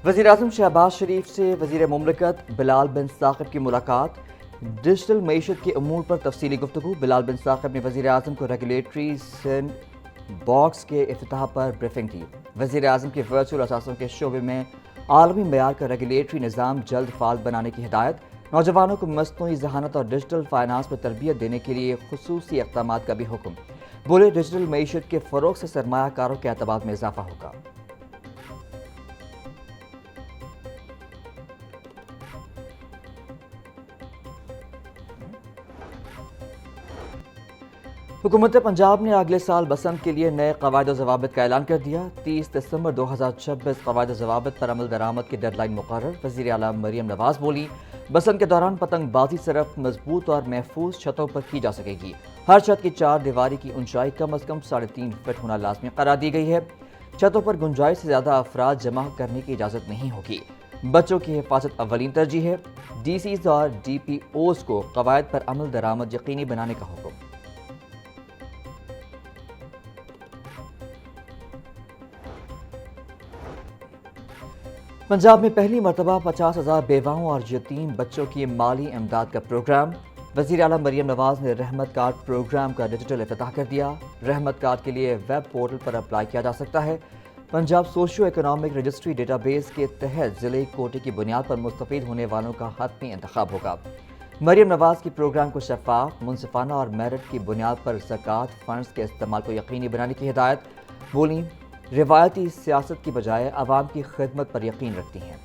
वज़ीर-ए-आज़म शहबाज शरीफ से वज़ीर मुमलिकत बिलाल बिन साक़िब की मुलाकात। डिजिटल मईशत के अमूर पर तफसीली गुफ्तगू। बिलाल बिन साक़िब ने वज़ीर-ए-आज़म को रेगुलेटरी सेंड बॉक्स के इफ्तिताह पर ब्रीफिंग दी। वज़ीर-ए-आज़म के वर्चुअल असासों के शोबे में आलमी मयार का रेगुलेटरी निज़ाम जल्द फ़ाल बनाने की हिदायत। नौजवानों को मसनूई ज़हानत और डिजिटल फाइनेंस में तरबियत देने के लिए खुसूसी इक़दामात का भी हुक्म। बोले, डिजिटल मईशत के फ़रोग़ से सरमायाकारों के एतबार में इजाफा होगा। हुकूमत पंजाब ने अगले साल बसंत के लिए नए क़वायद व ज़वाबित का ऐलान कर दिया। 30 दिसंबर 2026 क़वायद व ज़वाबित पर अमल दरामद की डेडलाइन मुकर्रर। वज़ीर आला मरियम नवाज बोली, बसंत के दौरान पतंगबाजी सिर्फ मजबूत और महफूज छतों पर की जा सकेगी। हर छत की 4 दीवारी की ऊंचाई कम अज़ कम 3.5 फीट होना लाजमी करार दी गई है। छतों पर गुंजाइश से ज़्यादा अफराद जमा करने की इजाज़त नहीं होगी। बच्चों की हिफाजत अव्वलीन तरजीह है। DCs और DPOs को क़वायद पर अमल दरामद यकीनी बनाने का हुक्म। पंजाब में पहली मरतबा 50,000 बेवाओं और यतीम बच्चों की माली इमदाद का प्रोग्राम। वज़ीर आला मरियम नवाज ने रहमत कार्ड प्रोग्राम का डिजिटल इफ्तिताह कर दिया। रहमत कार्ड के लिए वेब पोर्टल पर अप्लाई किया जा सकता है। Punjab socio economic registry database के तहत ज़िले कोटे की बुनियाद पर मुस्तफ़ीद होने वालों का हतमी इंतखाब होगा। मरियम नवाज की प्रोग्राम को शफ़ाफ, मुनसिफाना और मेरिट की बुनियाद पर ज़कात फ़ंड्स के इस्तेमाल को यकीनी बनाने की हिदायत। बोली, रिवायती सियासत की बजाय अवाम की खिदमत पर यकीन रखती हैं।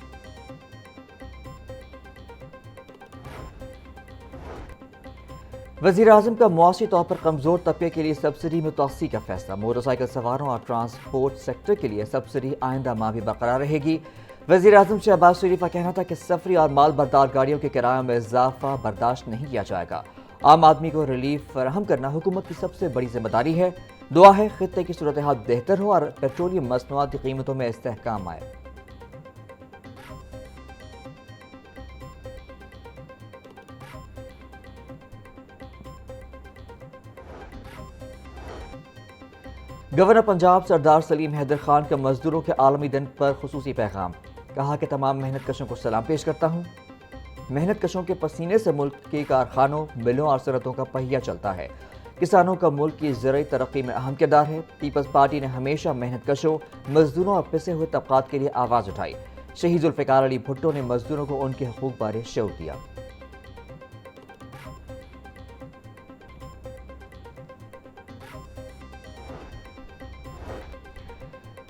वज़ीर-ए-आज़म का मुआशी तौर पर कमज़ोर तबके के लिए सब्सिडी में तोसी का फैसला। मोटरसाइकिल सवारों और ट्रांसपोर्ट सेक्टर के लिए सब्सिडी आइंदा माह भी बरकरार रहेगी। वज़ीर-ए-आज़म शहबाज शरीफ का कहना था कि सफरी और माल बरदार गाड़ियों के किरायों में इजाफा बर्दाश्त नहीं किया जाएगा। आम आदमी को रिलीफ फराहम करना हुकूमत की सबसे बड़ी जिम्मेदारी है। दुआ है खित्ते की सूरत हाल बेहतर हो और पेट्रोलियम मसनूआत की कीमतों में इस्तेहकाम आए। गवर्नर पंजाब सरदार सलीम हैदर खान का मजदूरों के आलमी दिन पर खुसूसी पैगाम। कहा कि तमाम मेहनत कशों को सलाम पेश करता हूँ। मेहनत कशों के पसीने से मुल्क के कारखानों, मिलों और सनतों का पहिया चलता है। किसानों का मुल्क की ज़राई तरक्की में अहम किरदार है। पीपल्स पार्टी ने हमेशा मेहनत कशों, मजदूरों और पिसे हुए तबकात के लिए आवाज़ उठाई। शहीद जुल्फ़िकार अली भुट्टो ने मजदूरों को उनके हकूक़ बारे शऊर दिया।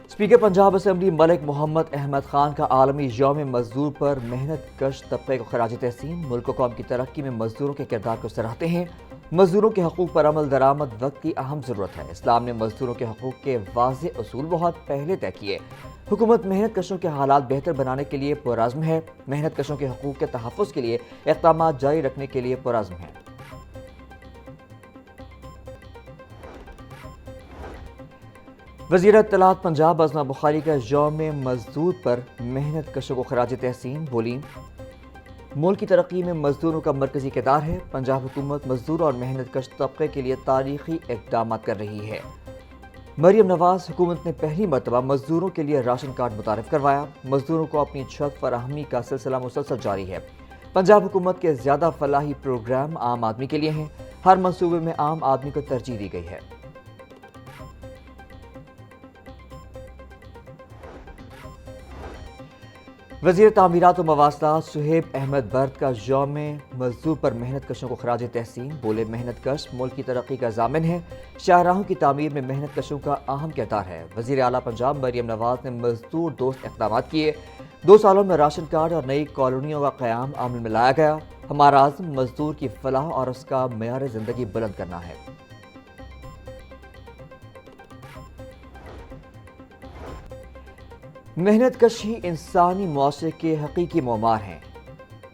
स्पीकर पंजाब असम्बली मलिक मोहम्मद अहमद खान का आलमी यौम मजदूर पर मेहनत कश तबके को खराज तहसीन। मुल्क कौम की तरक्की में मजदूरों के किरदार को सराहते हैं। मजदूरों के हकूक़ पर अमल दरामद वक्त की अहम ज़रूरत है। इस्लाम ने मजदूरों के हकूक़ के वाज़ेह उसूल बहुत पहले तय किए। हुकूमत मेहनत कशों के हालात बेहतर बनाने के लिए पुरअज़्म है। मेहनत कशों के हकूक़ के तहफ़्फ़ुज़ के लिए इक़दामात जारी रखने के लिए पुरअज़्म है। वज़ीर इत्तलात पंजाब अज़मा बुखारी का यौम मजदूर पर मेहनत कशों को खराज तहसीन। बोली, मुल्क की तरक्की में मजदूरों का मरकजी किरदार है। पंजाब हुकूमत मजदूर और मेहनत कश तबके के लिए तारीखी इक़दाम कर रही है। मरियम नवाज हुकूमत ने पहली मरतबा मजदूरों के लिए राशन कार्ड मुतारिफ करवाया। मजदूरों को अपनी छत फराहमी का सिलसिला मुसलसल जारी है। पंजाब हुकूमत के ज़्यादा फलाही प्रोग्राम आम आदमी के लिए हैं। हर मनसूबे में आम आदमी को तरजीह दी गई है। वज़ीर तामीरात व मवासलात सुहेब अहमद बर्द का यौम मजदूर पर मेहनत कशों को खराज तहसीन। बोले, मेहनत कश मुल्क की तरक्की का ज़ामिन है। शाहराहों की तामीर में मेहनत कशों का अहम किरदार है। वज़ीर आला पंजाब मरियम नवाज ने मजदूर दोस्त इक़दामात किए। 2 सालों में राशन कार्ड और नई कॉलोनियों का क़याम अमल में लाया गया। हमारा आज़म मजदूर की फलाह और उसका मेयार ज़िंदगी बुलंद करना है। मेहनत कश ही इंसानी मुआशरे के हकीकी मोमार हैं।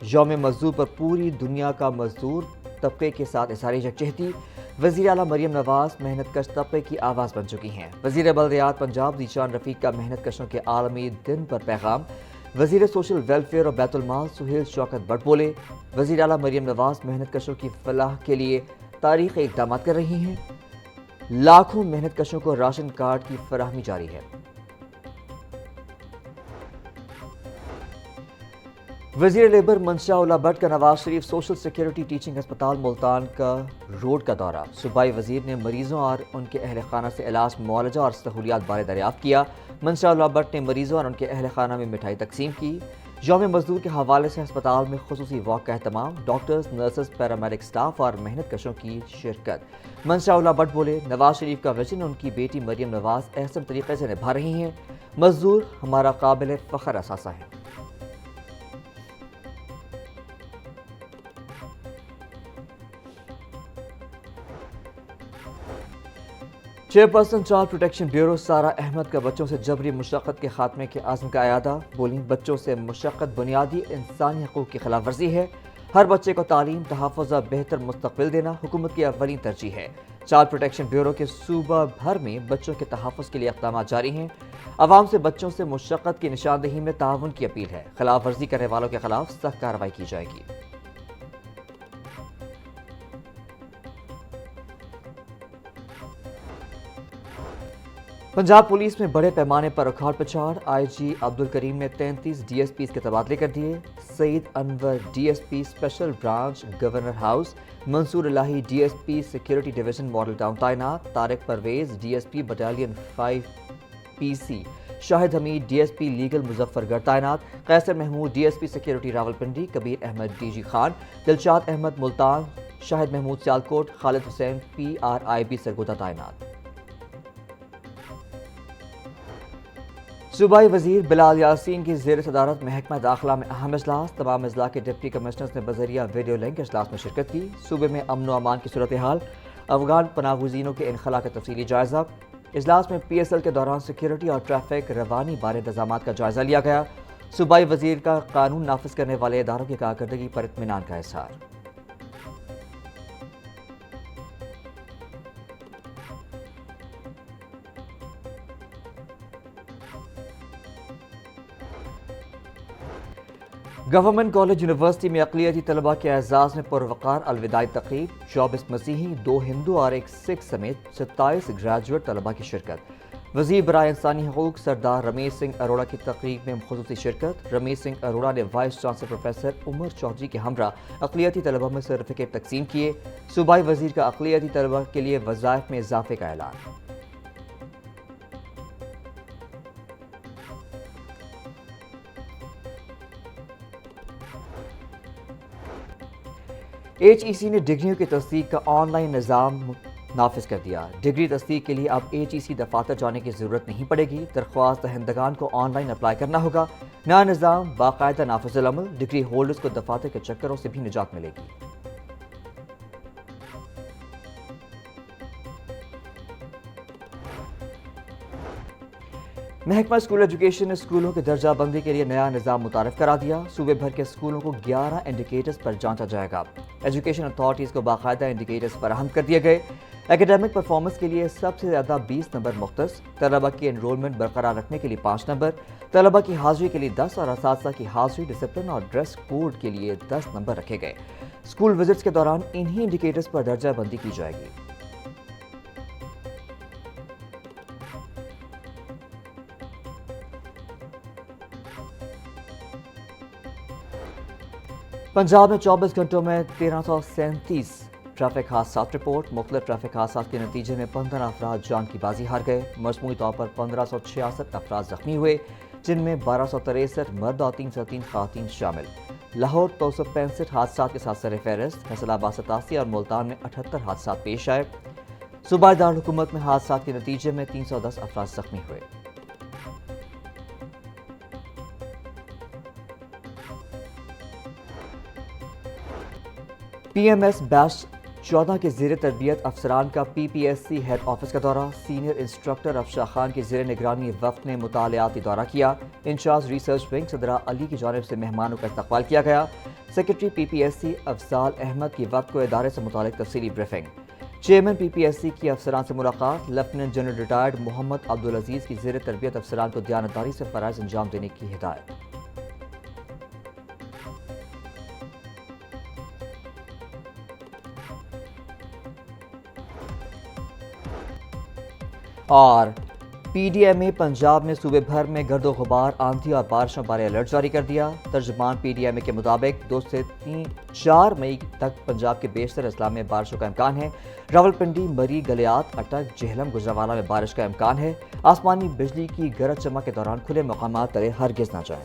यौम मजदूर पर पूरी दुनिया का मजदूर तबके के साथ इज़हार यकजहती। वज़ीर आला मरियम नवाज मेहनत कश तबके की आवाज़ बन चुकी हैं। वज़ीर बल्दियात पंजाब ज़ीशान रफ़ीक का मेहनत कशों के आलमी दिन पर पैगाम। वज़ीर सोशल वेलफेयर और बैतुल माल सुहेल शौकत भट्ट बोले, वज़ीर आला मरियम नवाज मेहनत कशों की फलाह के लिए तारीख़ी इक़दाम कर रही हैं। लाखों मेहनत कशों को राशन कार्ड की फराहमी जारी है। وزیر لیبر منشا اللہ بٹ کا Nawaz Sharif social security teaching ہسپتال ملتان کا روڈ کا دورہ۔ صوبائی وزیر نے مریضوں اور ان کے اہل خانہ سے علاج، معالجہ اور سہولیات بارے دریافت کیا۔ منشا اللہ بٹ نے مریضوں اور ان کے اہل خانہ میں مٹھائی تقسیم کی۔ یوم مزدور کے حوالے سے ہسپتال میں خصوصی واک کا اہتمام، ڈاکٹرز، نرسز، پیرامیڈک سٹاف اور محنت کشوں کی شرکت۔ منشا اللہ بٹ بولے، نواز شریف کا وژن ان کی بیٹی مریم نواز احسن طریقے سے نبھا رہی ہیں۔ مزدور ہمارا قابل فخر اثاثہ ہے۔ Chairperson child protection bureau Sara Ahmed کا بچوں سے جبری مشقت کے خاتمے کے عزم کا اعادہ۔ بولیں، بچوں سے مشقت بنیادی انسانی حقوق کی خلاف ورزی ہے۔ ہر بچے کو تعلیم، تحفظ اور بہتر مستقبل دینا حکومت کی اولین ترجیح ہے۔ چائلڈ پروٹیکشن بیورو کے صوبہ بھر میں بچوں کے تحفظ کے لیے اقدامات جاری ہیں۔ عوام سے بچوں سے مشقت کی نشاندہی میں تعاون کی اپیل ہے۔ خلاف ورزی کرنے والوں کے خلاف سخت کارروائی کی جائے گی۔ پنجاب پولیس میں بڑے پیمانے پر اکھاڑ پچھاڑ، آئی جی عبدالکریم نے 33 ڈی ایس پیز کے تبادلے کر دیے۔ Saeed Anwar D S P special branch governor house, Mansoor Elahi D S P security division model town تعینات، Tariq Pervez D S P battalion 5 P C, Shahid Hamid D S P legal Muzaffargarh تعینات، Qaiser Mahmood D S P security Rawalpindi, Kabir Ahmed D G Khan, Dilshad Ahmed Multan, Shahid Mahmood Sialkot, Khalid Hussain P R I B Sargodha تعینات۔ صوبائی وزیر بلال یاسین کی زیر صدارت محکمہ داخلہ میں اہم اجلاس، تمام اضلاع کے ڈپٹی کمشنرز نے بذریعہ ویڈیو لنک اجلاس میں شرکت کی۔ صوبے میں امن و امان کی صورتحال، افغان پناہ گزینوں کے انخلاء کا تفصیلی جائزہ۔ اجلاس میں پی ایس ایل کے دوران سیکیورٹی اور ٹریفک روانی بارے انتظامات کا جائزہ لیا گیا۔ صوبائی وزیر کا قانون نافذ کرنے والے اداروں کی کارکردگی پر اطمینان کا اظہار۔ گورنمنٹ کالج یونیورسٹی میں اقلیتی طلباء کے اعزاز میں پروقار الوداعی تقریب، 24 مسیحی، 2 ہندو اور 1 سکھ سمیت 27 گریجویٹ طلباء کی شرکت۔ وزیر برائے انسانی حقوق سردار رمیش سنگھ اروڑہ کی تقریب میں خصوصی شرکت۔ رمیش سنگھ اروڑہ نے وائس چانسلر پروفیسر عمر چودھری کے ہمراہ اقلیتی طلباء میں سرٹیفکیٹ تقسیم کیے۔ صوبائی وزیر کا اقلیتی طلباء کے لیے وظائف میں اضافے کا اعلان۔ ایچ ای سی نے ڈگریوں کی تصدیق کا آن لائن نظام نافذ کر دیا۔ ڈگری تصدیق کے لیے اب ایچ ای سی دفاتر جانے کی ضرورت نہیں پڑے گی۔ درخواست دہندگان کو آن لائن اپلائی کرنا ہوگا۔ نیا نظام باقاعدہ نافذ العمل، ڈگری ہولڈرز کو دفاتر کے چکروں سے بھی نجات ملے گی۔ محکمہ اسکول ایجوکیشن نے اسکولوں کی درجہ بندی کے لیے نیا نظام متعارف کرا دیا۔ صوبے بھر کے اسکولوں کو 11 انڈیکیٹرز پر جانچا جائے گا۔ ایجوکیشن اتھارٹیز کو باقاعدہ انڈیکیٹرز فراہم کر دیے گئے۔ ایکیڈیمک پرفارمنس کے لیے سب سے زیادہ 20 نمبر مختص، طلبہ کی انرولمنٹ برقرار رکھنے کے لیے 5 نمبر، طلبہ کی حاضری کے لیے 10 اور اساتذہ کی حاضری، ڈسپلن اور ڈریس کوڈ کے لیے 10 نمبر رکھے گئے۔ اسکول وزٹس کے دوران انہی انڈیکیٹرز پر درجہ بندی کی جائے گی۔ پنجاب میں 24 گھنٹوں میں 1337 ٹریفک حادثات رپورٹ، مختلف ٹریفک حادثات کے نتیجے میں 15 افراد جان کی بازی ہار گئے۔ مجموعی طور پر 1566 افراد زخمی ہوئے، جن میں 1263 مرد اور 303 خواتین شامل۔ لاہور 265 حادثات کے ساتھ سر فہرست، فیصل آباد 87 اور ملتان میں 78 حادثات پیش آئے۔ صوبائی دارالحکومت میں حادثات کے نتیجے میں 310 افراد زخمی ہوئے۔ پی ایم ایس بیچ 14 کے زیر تربیت افسران کا P P S C head office کا دورہ، سینئر انسٹرکٹر افشاں خان کی زیر نگرانی وفد نے مطالعاتی دورہ کیا۔ In charge research wing Sidra Ali کی جانب سے مہمانوں کا استقبال کیا گیا۔ Secretary P P S C Afzaal Ahmed کی وفد کو ادارے سے متعلق تفصیلی briefing. Chairman P P S C کی افسران سے ملاقات، lieutenant general retired Muhammad Abdul Aziz کی زیر تربیت افسران کو دیانتداری سے فرائض انجام دینے کی ہدایت۔ اور پی ڈی ایم اے پنجاب نے صوبے بھر میں گرد و غبار، آندھی اور بارشوں بارے الرٹ جاری کر دیا۔ ترجمان پی ڈی ایم اے کے مطابق 2 سے 4 مئی تک پنجاب کے بیشتر اضلاع میں بارشوں کا امکان ہے۔ راولپنڈی، مری، گلیات، اٹک، جہلم، گجرانوالہ میں بارش کا امکان ہے۔ آسمانی بجلی کی گرج چمک کے دوران کھلے مقامات پر ہرگز نہ جائیں۔